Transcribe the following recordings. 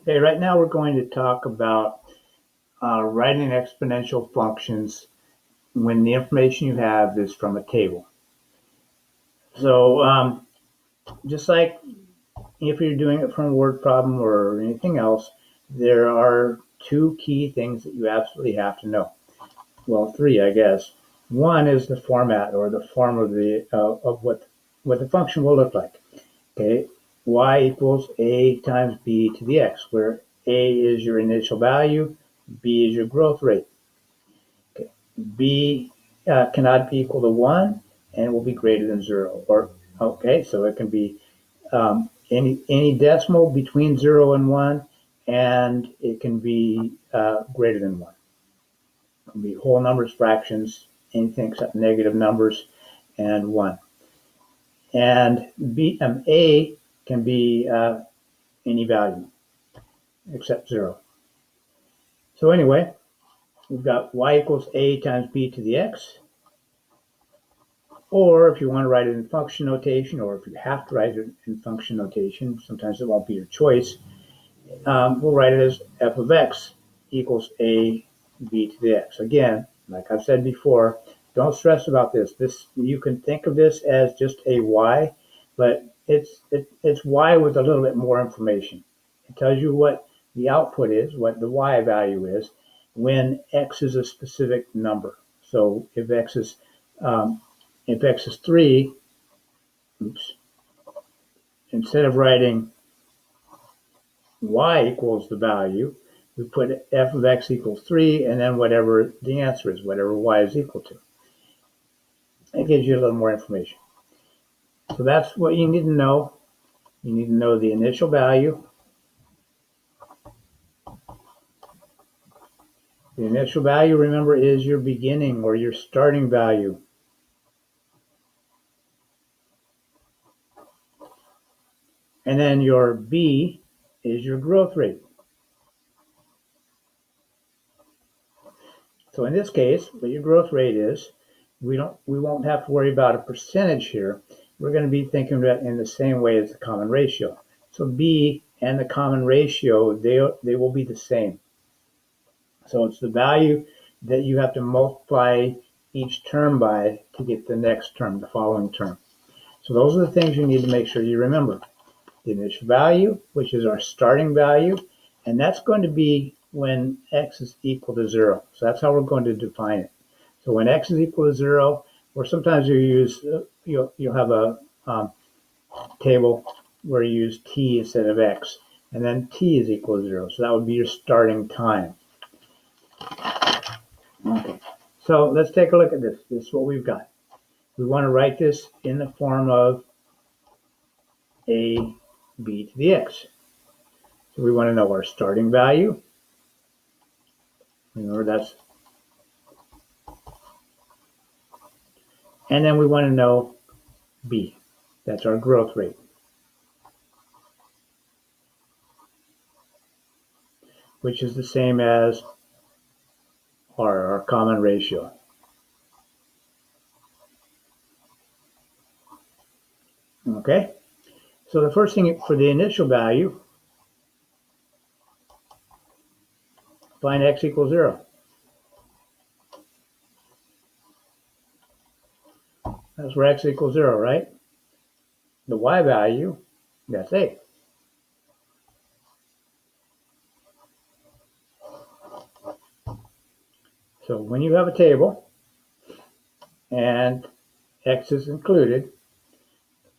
Okay, right now we're going to talk about writing exponential functions when the information you have is from a table. So just like if you're doing it from a word problem or anything else, there are two key things that you absolutely have to know. Well, three, I guess. One is the format or the form of what the function will look like. Okay, y equals a times b to the x, where a is your initial value, b is your growth rate. Okay. B cannot be equal to 1 and will be greater than 0. Or okay, so it can be any decimal between 0 and 1, and it can be greater than 1. It can be whole numbers, fractions, anything except negative numbers, and 1. And A can be any value except 0. So anyway, we've got y equals a times b to the x. Or if you want to write it in function notation, or if you have to write it in function notation, sometimes it won't be your choice, we'll write it as f of x equals a b to the x. Again, like I've said before, don't stress about this. You can think of this as just a y, but it's y with a little bit more information. It tells you what the output is, what the y value is, when x is a specific number. So if x is 3, instead of writing y equals the value, we put f of x equals 3, and then whatever the answer is, whatever y is equal to. It gives you a little more information. So that's what you need to know. You need to know the initial value. The initial value, remember, is your beginning or your starting value. And then your b is your growth rate. So in this case, what your growth rate is, we won't have to worry about a percentage here. We're going to be thinking about it in the same way as the common ratio. So b and the common ratio, they will be the same. So it's the value that you have to multiply each term by to get the next term, the following term. So those are the things you need to make sure you remember. The initial value, which is our starting value, and that's going to be when x is equal to 0. So that's how we're going to define it. So when x is equal to 0, or sometimes you'll have a table where you use t instead of x, and then t is equal to 0. So that would be your starting time. Okay, so let's take a look at this. This is what we've got. We want to write this in the form of a b to the x. So we want to know our starting value. Remember that's, and then we want to know b. That's our growth rate, which is the same as our common ratio. Okay, so the first thing for the initial value, find x equals 0. That's where x equals 0, right? The y value, that's a. So when you have a table and x is included,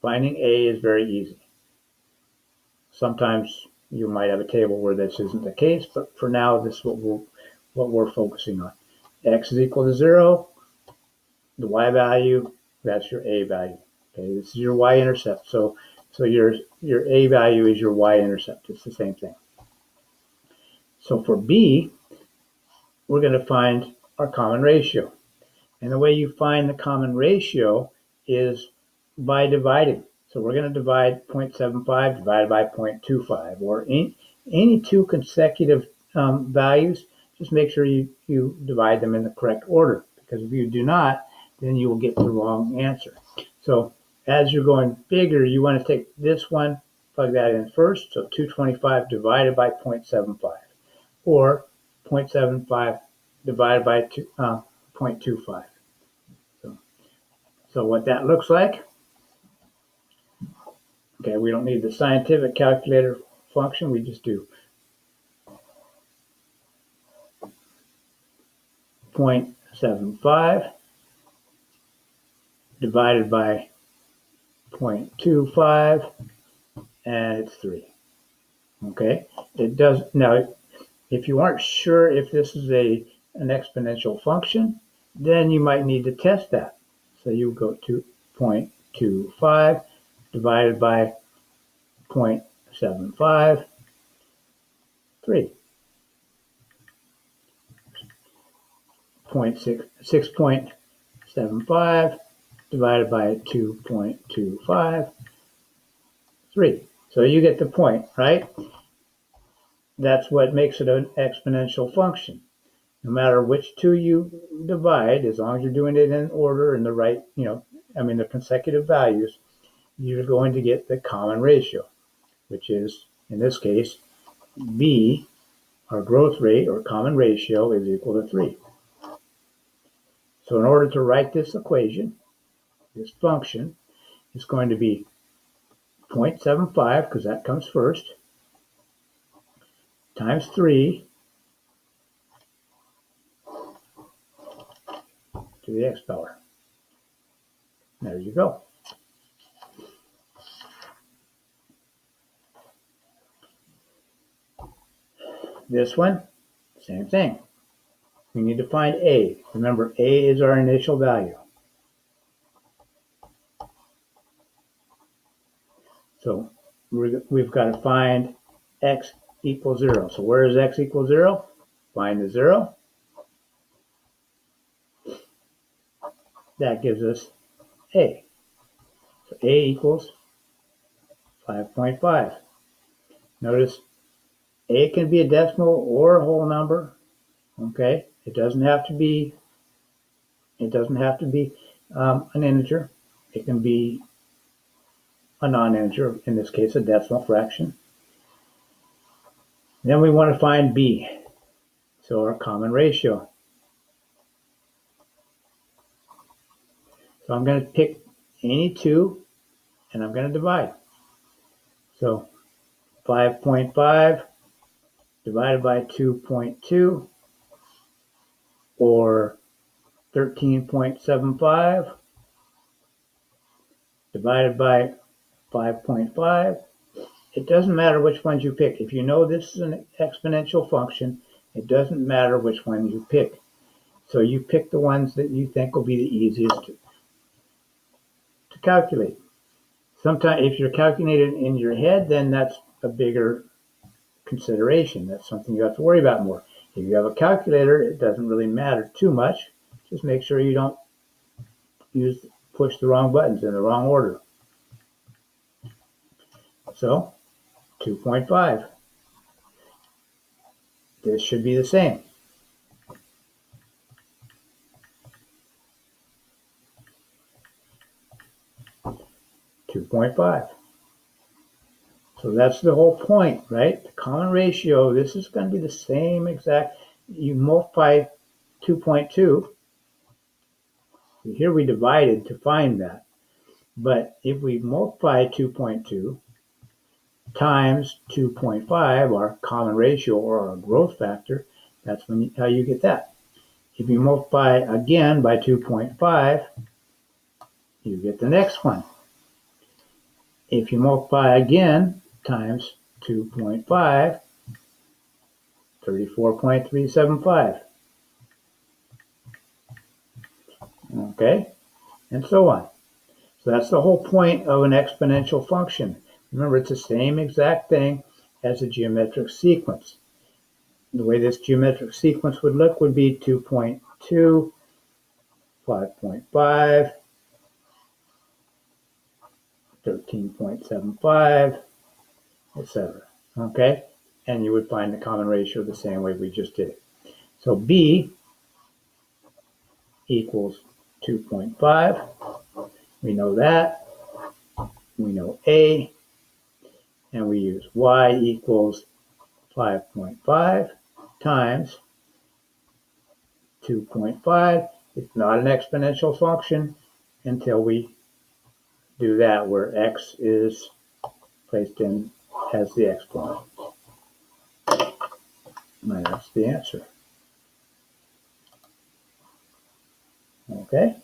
finding a is very easy. Sometimes you might have a table where this isn't the case, but for now, this is what we're focusing on. X is equal to 0. The y value, that's your a value. Okay, this is your y-intercept. So your a value is your y-intercept. It's the same thing. So for b, we're going to find our common ratio. And the way you find the common ratio is by dividing. So we're going to divide 0.75 divided by 0.25, or any two consecutive values. Just make sure you divide them in the correct order, because if you do not, then you will get the wrong answer. So as you're going bigger, you want to take this one plug that in first. So 225 divided by 0.75, or 0.75 divided by 0.25. So what that looks like, okay, we don't need the scientific calculator function. We just do 0.75 divided by 0.25, and it's 3. Okay, it does. Now, if you aren't sure if this is an exponential function, then you might need to test that. So you go to 0.25 divided by 0.75, 3. 6.75 divided by 2.25, 3. So you get the point, right? That's what makes it an exponential function. No matter which two you divide, as long as you're doing it in order and the right, the consecutive values, you're going to get the common ratio, which is, in this case, B, our growth rate or common ratio, is equal to 3. So in order to write this equation, this function is going to be 0.75, because that comes first, times 3 to the x power. There you go. This one, same thing. We need to find A. Remember, A is our initial value. So we've got to find x equals 0. So where is x equals 0? Find the 0. That gives us A. So A equals 5.5. Notice A can be a decimal or a whole number. Okay, it doesn't have to be an integer. It can be a non-integer, in this case a decimal fraction. Then we want to find B, so our common ratio. So I'm going to pick any two and I'm going to divide. So 5.5 divided by 2.2, or 13.75 divided by 5.5. It doesn't matter which ones you pick. If you know this is an exponential function, it doesn't matter which one you pick. So you pick the ones that you think will be the easiest to calculate. Sometimes if you're calculating in your head, then that's a bigger consideration. That's something you have to worry about more. If you have a calculator, it doesn't really matter too much. Just make sure you don't push the wrong buttons in the wrong order. So 2.5. This should be the same. .5. So that's the whole point, right? The common ratio, this is going to be the same exact. You multiply 2.2. Here we divided to find that. But if we multiply 2.2 times 2.5, our common ratio or our growth factor, that's how you get that. If you multiply again by 2.5, you get the next one. If you multiply again times 2.5, 34.375. Okay, and so on. So that's the whole point of an exponential function. Remember, it's the same exact thing as a geometric sequence. The way this geometric sequence would look would be 2.2, 5.5, 13.75, etc. Okay, and you would find the common ratio the same way we just did it. So B equals 2.5. We know that. We know A. and we use y equals 5.5 times 2.5. It's not an exponential function until we do that, where x is placed in as the exponent. And that's the answer. Okay?